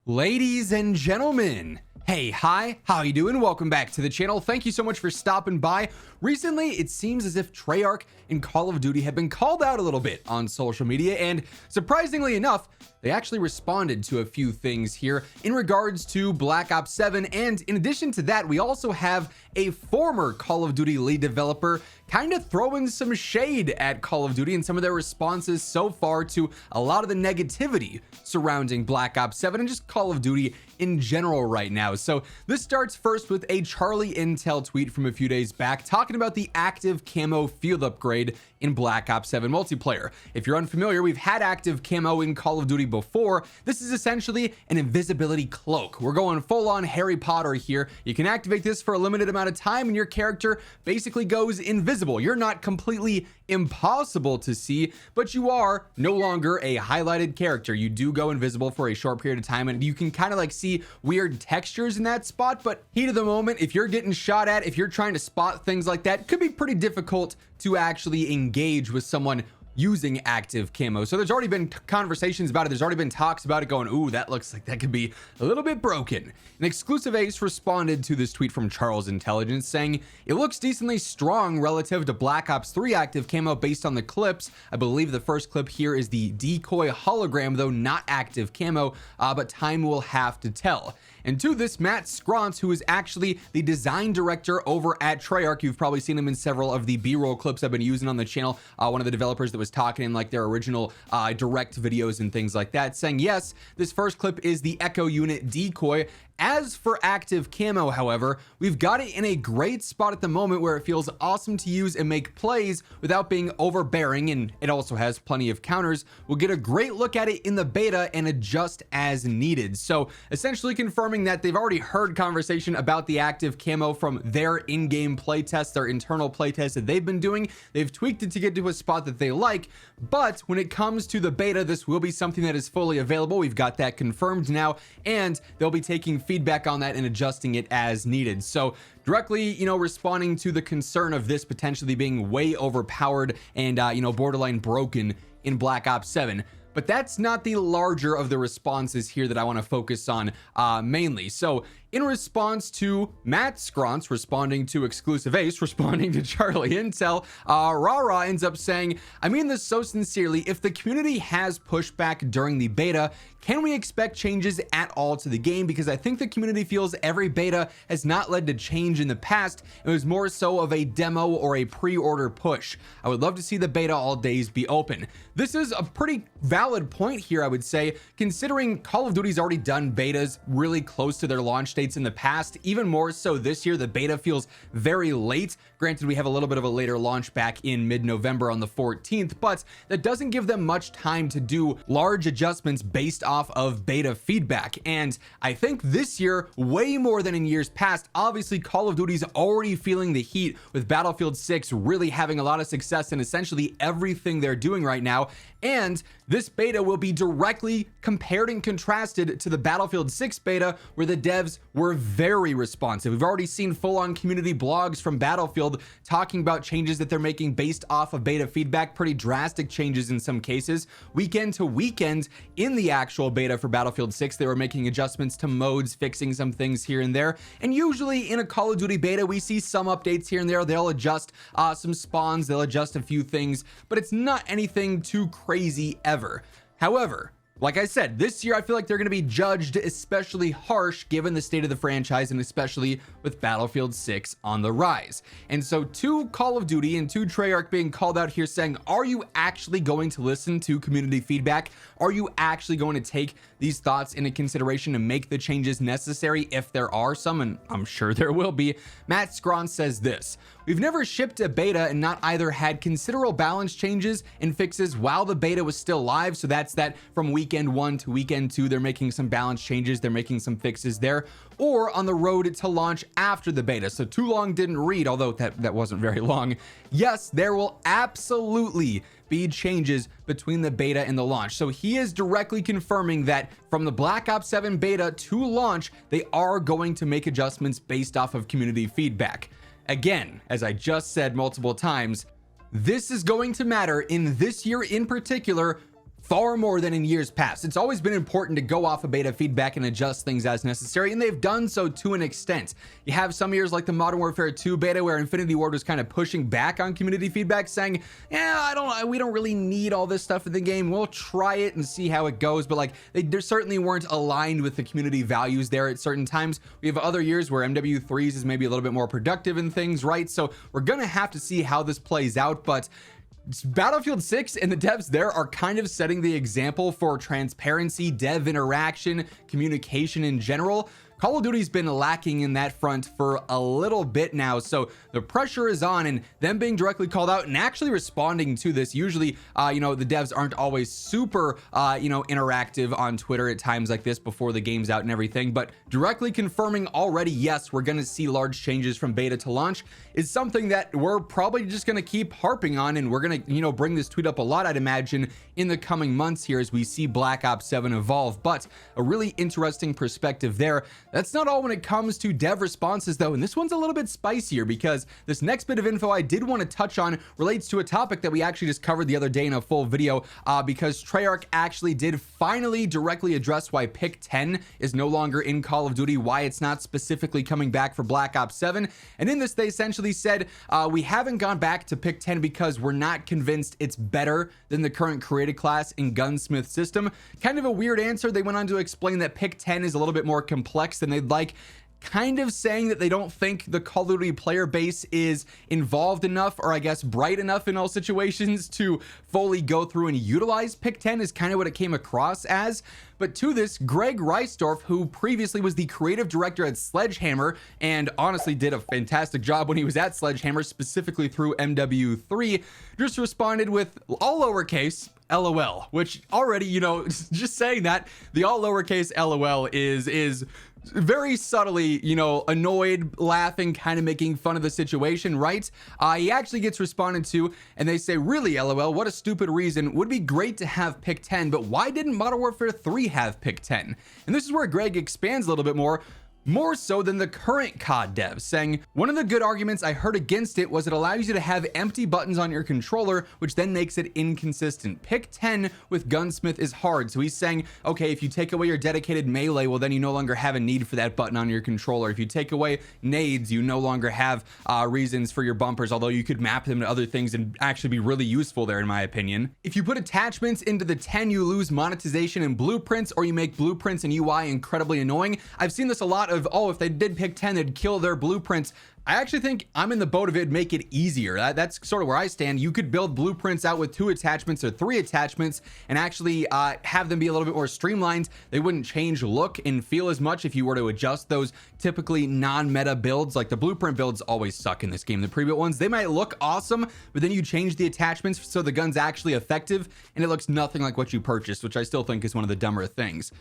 Ladies and gentlemen, hey, hi, how you doing? Welcome back to the channel. Thank you so much for stopping by. Recently, it seems as if Treyarch and Call of Duty have been called out a little bit on social media, and surprisingly enough, they actually responded to a few things here in regards to Black Ops 7, and in addition to that, we also have a former Call of Duty lead developer kind of throwing some shade at Call of Duty and some of their responses so far to a lot of the negativity surrounding Black Ops 7 and just Call of Duty in general right now. So this starts first with a Charlie Intel tweet from a few days back talking about the active camo field upgrade in Black Ops 7 multiplayer. If you're unfamiliar, we've had active camo in Call of Duty before. This is essentially an invisibility cloak. We're going full on Harry Potter here. You can activate this for a limited amount of time and your character basically goes invisible. You're not completely impossible to see, but you are no longer a highlighted character. You do go invisible for a short period of time and you can kind of like see weird textures in that spot, but heat of the moment, if you're getting shot at, if you're trying to spot things like that, it could be pretty difficult to actually engage with someone using active camo. So there's already been conversations about it. There's already been talks about it going, ooh, that looks like that could be a little bit broken. An exclusive ace responded to this tweet from Charles Intelligence saying, it looks decently strong relative to Black Ops 3 active camo based on the clips. I believe the first clip here is the decoy hologram, though not active camo, but time will have to tell. And to this, Matt Scrontz, who is actually the design director over at Treyarch, you've probably seen him in several of the B-roll clips I've been using on the channel, one of the developers that was talking in like their original direct videos and things like that, saying, yes, this first clip is the Echo Unit decoy. As for active camo, however, we've got it in a great spot at the moment where it feels awesome to use and make plays without being overbearing, and it also has plenty of counters. We'll get a great look at it in the beta and adjust as needed. So essentially confirming that they've already heard conversation about the active camo from their in-game playtest, their internal playtest that they've been doing. They've tweaked it to get to a spot that they like, but when it comes to the beta, this will be something that is fully available. We've got that confirmed now, and they'll be taking feedback on that and adjusting it as needed. So directly, responding to the concern of this potentially being way overpowered and, borderline broken in Black Ops 7. But that's not the larger of the responses here that I want to focus on mainly. So in response to Matt Scrontz responding to Exclusive Ace, responding to Charlie Intel, Rara ends up saying, I mean this so sincerely, if the community has pushback during the beta, can we expect changes at all to the game? Because I think the community feels every beta has not led to change in the past. It was more so of a demo or a pre-order push. I would love to see the beta all days be open. This is a pretty valid point here, I would say, considering Call of Duty's already done betas really close to their launch dates in the past. Even more so this year, the beta feels very late. Granted, we have a little bit of a later launch back in mid-November on the 14th, but that doesn't give them much time to do large adjustments based off of beta feedback. And I think this year, way more than in years past, obviously Call of Duty's already feeling the heat with Battlefield 6 really having a lot of success in essentially everything they're doing right now. And this beta will be directly compared and contrasted to the Battlefield 6 beta, where the devs were very responsive. We've already seen full-on community blogs from Battlefield talking about changes that they're making based off of beta feedback, pretty drastic changes in some cases. Weekend to weekend in the actual beta for Battlefield 6, they were making adjustments to modes, fixing some things here and there. And usually in a Call of Duty beta, we see some updates here and there. They'll adjust some spawns, they'll adjust a few things, but it's not anything too crazy ever. However, like I said, this year I feel like they're going to be judged especially harsh given the state of the franchise, and especially with Battlefield 6 on the rise. And so to Call of Duty and to Treyarch being called out here saying, are you actually going to listen to community feedback? Are you actually going to take these thoughts into consideration and make the changes necessary if there are some? And I'm sure there will be. Matt Scrontz says this: we've never shipped a beta and not either had considerable balance changes and fixes while the beta was still live. So that's that from weekend 1 to weekend 2, they're making some balance changes, they're making some fixes there, or on the road to launch after the beta. So too long didn't read, although that wasn't very long. Yes, there will absolutely be changes between the beta and the launch. So he is directly confirming that from the Black Ops 7 beta to launch, they are going to make adjustments based off of community feedback. Again, as I just said multiple times, this is going to matter in this year in particular far more than in years past. It's always been important to go off of beta feedback and adjust things as necessary, and they've done so to an extent. You have some years like the Modern Warfare 2 beta where Infinity Ward was kind of pushing back on community feedback, saying, yeah, we don't really need all this stuff in the game. We'll try it and see how it goes. But like, they certainly weren't aligned with the community values there at certain times. We have other years where MW3s is maybe a little bit more productive in things, right? So we're gonna have to see how this plays out, but Battlefield 6 and the devs there are kind of setting the example for transparency, dev interaction, communication in general. Call of Duty's been lacking in that front for a little bit now, so the pressure is on, and them being directly called out and actually responding to this. Usually, the devs aren't always super, interactive on Twitter at times like this before the game's out and everything, but directly confirming already, yes, we're gonna see large changes from beta to launch is something that we're probably just gonna keep harping on, and we're gonna, bring this tweet up a lot, I'd imagine, in the coming months here as we see Black Ops 7 evolve. But a really interesting perspective there. That's not all when it comes to dev responses though, and this one's a little bit spicier because this next bit of info I did want to touch on relates to a topic that we actually just covered the other day in a full video, because Treyarch actually did finally directly address why Pick 10 is no longer in Call of Duty, why it's not specifically coming back for Black Ops 7. And in this, they essentially said, we haven't gone back to Pick 10 because we're not convinced it's better than the current created class in Gunsmith system. Kind of a weird answer. They went on to explain that Pick 10 is a little bit more complex than they'd like, kind of saying that they don't think the Call of Duty player base is involved enough, or I guess bright enough in all situations to fully go through and utilize Pick 10 is kind of what it came across as. But to this, Greg Reisdorf, who previously was the creative director at Sledgehammer and honestly did a fantastic job when he was at Sledgehammer, specifically through MW3, just responded with all lowercase LOL, which already, just saying that, the all lowercase LOL is very subtly, annoyed, laughing, kind of making fun of the situation, right? He actually gets responded to, and they say, really, LOL, what a stupid reason. Would be great to have Pick 10, but why didn't Modern Warfare 3 have Pick 10? And this is where Greg expands a little bit more so than the current COD devs, saying, one of the good arguments I heard against it was it allows you to have empty buttons on your controller, which then makes it inconsistent. Pick 10 with Gunsmith is hard. So he's saying, okay, if you take away your dedicated melee, well, then you no longer have a need for that button on your controller. If you take away nades, you no longer have reasons for your bumpers, although you could map them to other things and actually be really useful there, in my opinion. If you put attachments into the 10, you lose monetization and blueprints, or you make blueprints and UI incredibly annoying. I've seen this a lot of, if they did Pick 10, they'd kill their blueprints. I actually think I'm in the boat of it, make it easier. That's sort of where I stand. You could build blueprints out with 2 attachments or 3 attachments and actually have them be a little bit more streamlined. They wouldn't change look and feel as much if you were to adjust those typically non-meta builds. Like the blueprint builds always suck in this game. The pre-built ones, they might look awesome, but then you change the attachments so the gun's actually effective and it looks nothing like what you purchased, which I still think is one of the dumber things.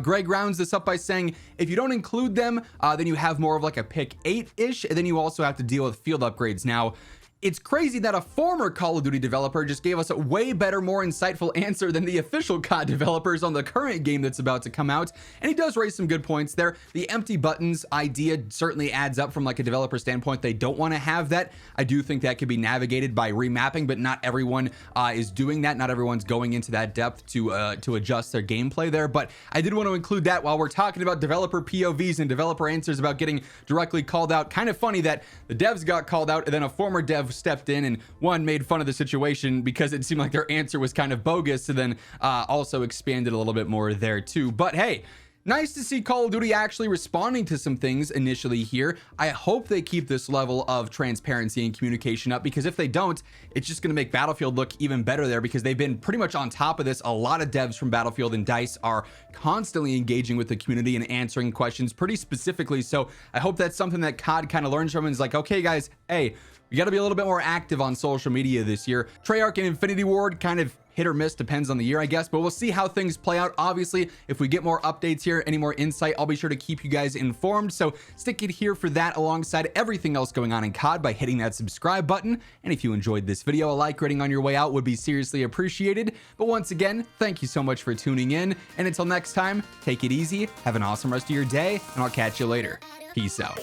Greg rounds this up by saying, if you don't include them, then you have more of like a Pick 8-ish, and then you also have to deal with field upgrades. Now, it's crazy that a former Call of Duty developer just gave us a way better, more insightful answer than the official COD developers on the current game that's about to come out. And he does raise some good points there. The empty buttons idea certainly adds up from like a developer standpoint. They don't want to have that. I do think that could be navigated by remapping, but not everyone is doing that. Not everyone's going into that depth to adjust their gameplay there. But I did want to include that while we're talking about developer POVs and developer answers about getting directly called out. Kind of funny that the devs got called out and then a former dev stepped in and made fun of the situation because it seemed like their answer was kind of bogus, and then also expanded a little bit more there too. But hey, nice to see Call of Duty actually responding to some things initially here. I hope they keep this level of transparency and communication up, because if they don't, it's just going to make Battlefield look even better there, because they've been pretty much on top of this. A lot of devs from Battlefield and DICE are constantly engaging with the community and answering questions pretty specifically. So I hope that's something that COD kind of learns from and is like, okay guys, hey, we got to be a little bit more active on social media this year. Treyarch and Infinity Ward kind of hit or miss, depends on the year, I guess, but we'll see how things play out. Obviously, if we get more updates here, any more insight, I'll be sure to keep you guys informed. So stick it here for that alongside everything else going on in COD by hitting that subscribe button. And if you enjoyed this video, a like rating on your way out would be seriously appreciated. But once again, thank you so much for tuning in. And until next time, take it easy, have an awesome rest of your day, and I'll catch you later. Peace out.